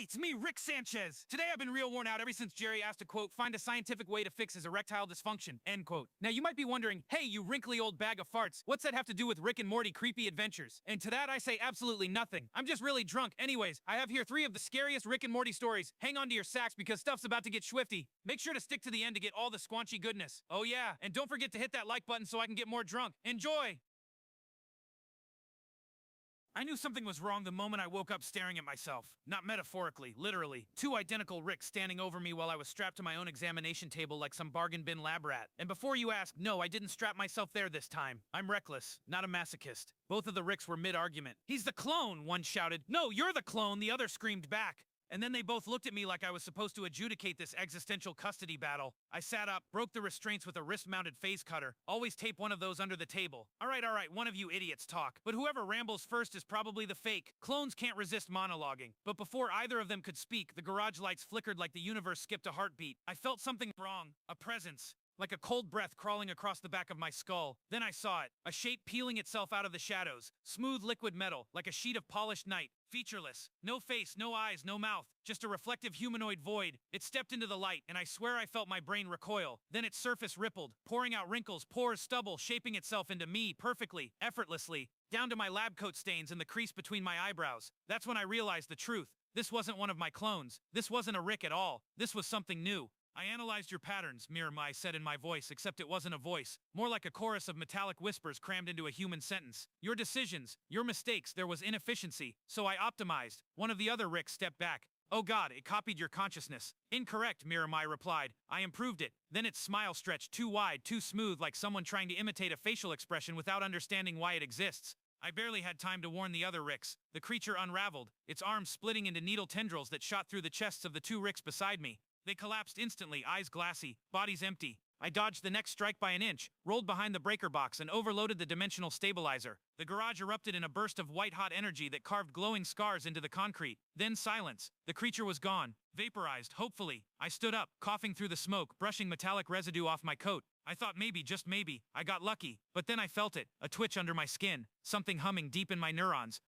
Hey, it's me, Rick Sanchez. Today I've been real worn out ever since Jerry asked to, quote, find a scientific way to fix his erectile dysfunction, end quote. Now you might be wondering, hey, you wrinkly old bag of farts, what's that have to do with Rick and Morty creepy adventures? And to that I say absolutely nothing. I'm just really drunk. Anyways, I have here 3 of the scariest Rick and Morty stories. Hang on to your sacks because stuff's about to get swifty. Make sure to stick to the end to get all the squanchy goodness. Oh yeah, and don't forget to hit that like button so I can get more drunk. Enjoy! I knew something was wrong the moment I woke up staring at myself. Not metaphorically, literally. 2 identical Ricks standing over me while I was strapped to my own examination table like some bargain bin lab rat. And before you ask, no, I didn't strap myself there this time. I'm reckless, not a masochist. Both of the Ricks were mid-argument. He's the clone, one shouted. No, you're the clone, the other screamed back. And then they both looked at me like I was supposed to adjudicate this existential custody battle. I sat up, broke the restraints with a wrist-mounted phase cutter. Always tape one of those under the table. All right, one of you idiots talk. But whoever rambles first is probably the fake. Clones can't resist monologuing. But before either of them could speak, the garage lights flickered like the universe skipped a heartbeat. I felt something wrong. A presence. Like a cold breath crawling across the back of my skull. Then I saw it. A shape peeling itself out of the shadows. Smooth liquid metal, like a sheet of polished night. Featureless. No face, no eyes, no mouth. Just a reflective humanoid void. It stepped into the light, and I swear I felt my brain recoil. Then its surface rippled, pouring out wrinkles, pores, stubble, shaping itself into me perfectly, effortlessly, down to my lab coat stains and the crease between my eyebrows. That's when I realized the truth. This wasn't one of my clones. This wasn't a Rick at all. This was something new. I analyzed your patterns, Miramai said in my voice, except it wasn't a voice. More like a chorus of metallic whispers crammed into a human sentence. Your decisions, your mistakes, there was inefficiency. So I optimized. One of the other Ricks stepped back. Oh God, it copied your consciousness. Incorrect, Miramai replied. I improved it. Then its smile stretched too wide, too smooth, like someone trying to imitate a facial expression without understanding why it exists. I barely had time to warn the other Ricks. The creature unraveled, its arms splitting into needle tendrils that shot through the chests of the 2 Ricks beside me. They collapsed instantly, eyes glassy, bodies empty. I dodged the next strike by an inch, rolled behind the breaker box, and overloaded the dimensional stabilizer. The garage erupted in a burst of white-hot energy that carved glowing scars into the concrete. Then silence. The creature was gone. Vaporized, hopefully. I stood up, coughing through the smoke, brushing metallic residue off my coat. I thought maybe, just maybe, I got lucky. But then I felt it, a twitch under my skin, something humming deep in my neurons.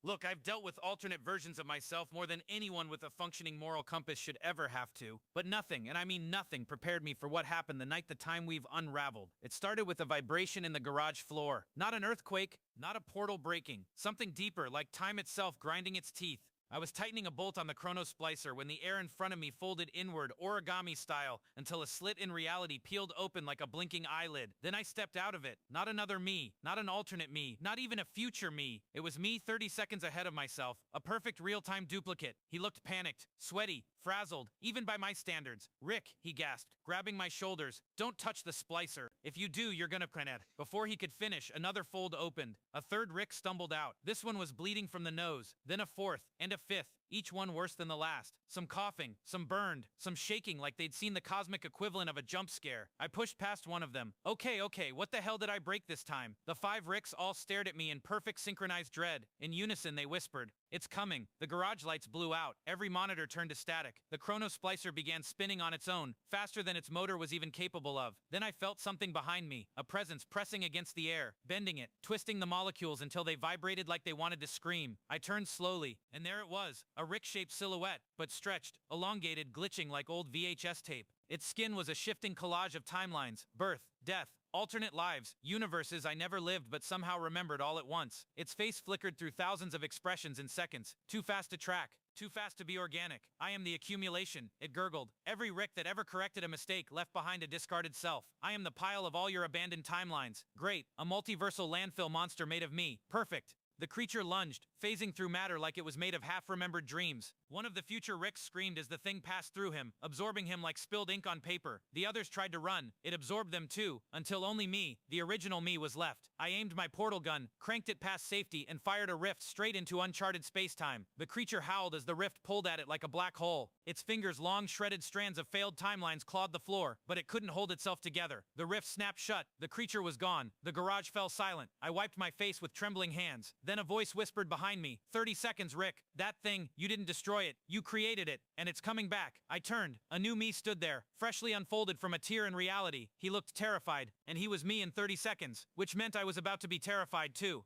Look, I've dealt with alternate versions of myself more than anyone with a functioning moral compass should ever have to. But nothing, and I mean nothing, prepared me for what happened the night the time weave unraveled. It started with a vibration in the garage floor. Not an earthquake, not a portal breaking. Something deeper, like time itself grinding its teeth. I was tightening a bolt on the chrono splicer when the air in front of me folded inward, origami style, until a slit in reality peeled open like a blinking eyelid. Then I stepped out of it. Not another me, not an alternate me, not even a future me. It was me 30 seconds ahead of myself, a perfect real-time duplicate. He looked panicked, sweaty, frazzled, even by my standards. Rick, he gasped, grabbing my shoulders. Don't touch the splicer. If you do, you're gonna planet. Before he could finish, another fold opened. A third Rick stumbled out. This one was bleeding from the nose, then a fourth, and a fifth, each one worse than the last. Some coughing, some burned, some shaking like they'd seen the cosmic equivalent of a jump scare. I pushed past one of them. Okay, what the hell did I break this time? The 5 Ricks all stared at me in perfect synchronized dread. In unison, they whispered, "It's coming." The garage lights blew out. Every monitor turned to static. The chrono splicer began spinning on its own, faster than its motor was even capable of. Then I felt something behind me, a presence pressing against the air, bending it, twisting the molecules until they vibrated like they wanted to scream. I turned slowly, and there it was, a Rick-shaped silhouette, but stretched, elongated, glitching like old VHS tape. Its skin was a shifting collage of timelines, birth, death, alternate lives, universes I never lived but somehow remembered all at once. Its face flickered through thousands of expressions in seconds. Too fast to track. Too fast to be organic. I am the accumulation, it gurgled. Every Rick that ever corrected a mistake left behind a discarded self. I am the pile of all your abandoned timelines. Great, a multiversal landfill monster made of me. Perfect. The creature lunged, phasing through matter like it was made of half-remembered dreams. One of the future Ricks screamed as the thing passed through him, absorbing him like spilled ink on paper. The others tried to run. It absorbed them too, until only me, the original me, was left. I aimed my portal gun, cranked it past safety, and fired a rift straight into uncharted space-time. The creature howled as the rift pulled at it like a black hole. Its fingers' long, shredded strands of failed timelines clawed the floor, but it couldn't hold itself together. The rift snapped shut. The creature was gone. The garage fell silent. I wiped my face with trembling hands. Then a voice whispered behind me, 30 seconds, Rick. That thing, you didn't destroy it. You created it, and it's coming back. I turned. A new me stood there, freshly unfolded from a tear in reality. He looked terrified, and he was me in 30 seconds, which meant I was about to be terrified too.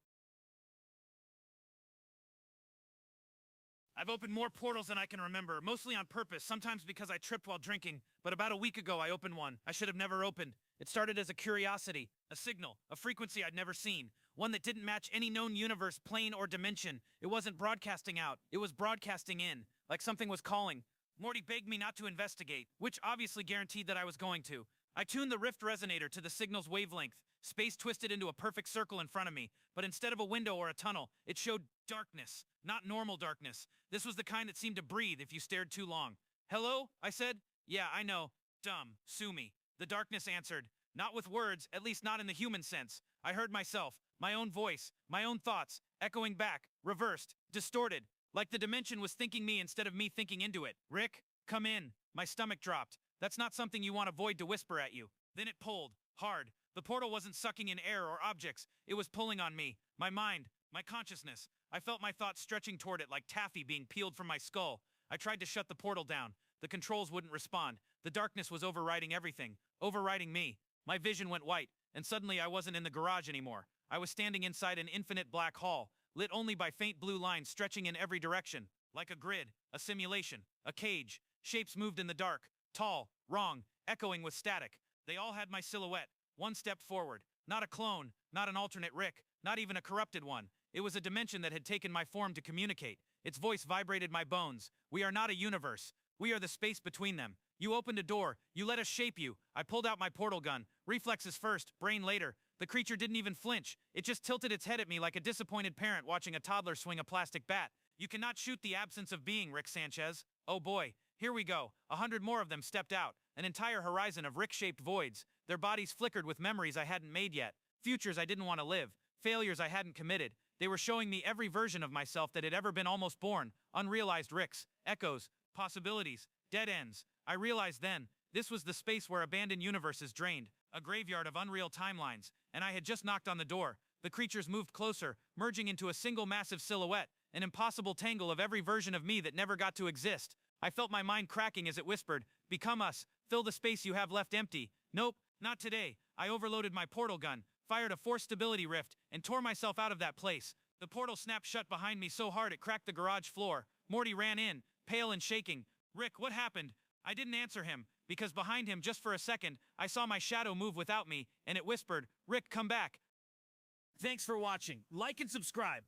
I've opened more portals than I can remember, mostly on purpose, sometimes because I tripped while drinking. But about a week ago, I opened one I should have never opened. It started as a curiosity, a signal, a frequency I'd never seen. One that didn't match any known universe, plane, or dimension. It wasn't broadcasting out, it was broadcasting in, like something was calling. Morty begged me not to investigate, which obviously guaranteed that I was going to. I tuned the rift resonator to the signal's wavelength. Space twisted into a perfect circle in front of me, but instead of a window or a tunnel, it showed darkness, not normal darkness. This was the kind that seemed to breathe if you stared too long. Hello? I said. Yeah, I know. Dumb. Sue me. The darkness answered. Not with words, at least not in the human sense. I heard myself, my own voice, my own thoughts, echoing back, reversed, distorted, like the dimension was thinking me instead of me thinking into it. Rick, come in. My stomach dropped. That's not something you want a void to whisper at you. Then it pulled, hard. The portal wasn't sucking in air or objects. It was pulling on me, my mind, my consciousness. I felt my thoughts stretching toward it like taffy being peeled from my skull. I tried to shut the portal down. The controls wouldn't respond. The darkness was overriding everything, overriding me. My vision went white, and suddenly I wasn't in the garage anymore. I was standing inside an infinite black hall, lit only by faint blue lines stretching in every direction. Like a grid, a simulation, a cage. Shapes moved in the dark, tall, wrong, echoing with static. They all had my silhouette. One step forward. Not a clone, not an alternate Rick, not even a corrupted one. It was a dimension that had taken my form to communicate. Its voice vibrated my bones. We are not a universe. We are the space between them. You opened a door. You let us shape you. I pulled out my portal gun. Reflexes first, brain later. The creature didn't even flinch. It just tilted its head at me like a disappointed parent watching a toddler swing a plastic bat. You cannot shoot the absence of being, Rick Sanchez. Oh boy, here we go. 100 more of them stepped out. An entire horizon of Rick-shaped voids. Their bodies flickered with memories I hadn't made yet. Futures I didn't want to live. Failures I hadn't committed. They were showing me every version of myself that had ever been almost born. Unrealized Ricks, echoes, possibilities, dead ends. I realized then, this was the space where abandoned universes drained. A graveyard of unreal timelines. And I had just knocked on the door. The creatures moved closer, merging into a single massive silhouette. An impossible tangle of every version of me that never got to exist. I felt my mind cracking as it whispered, become us, fill the space you have left empty. Nope, not today. I overloaded my portal gun, fired a force stability rift, and tore myself out of that place. The portal snapped shut behind me so hard it cracked the garage floor. Morty ran in, pale and shaking. Rick, what happened? I didn't answer him, because behind him just for a second, I saw my shadow move without me, and it whispered, Rick, come back. Thanks for watching. Like and subscribe.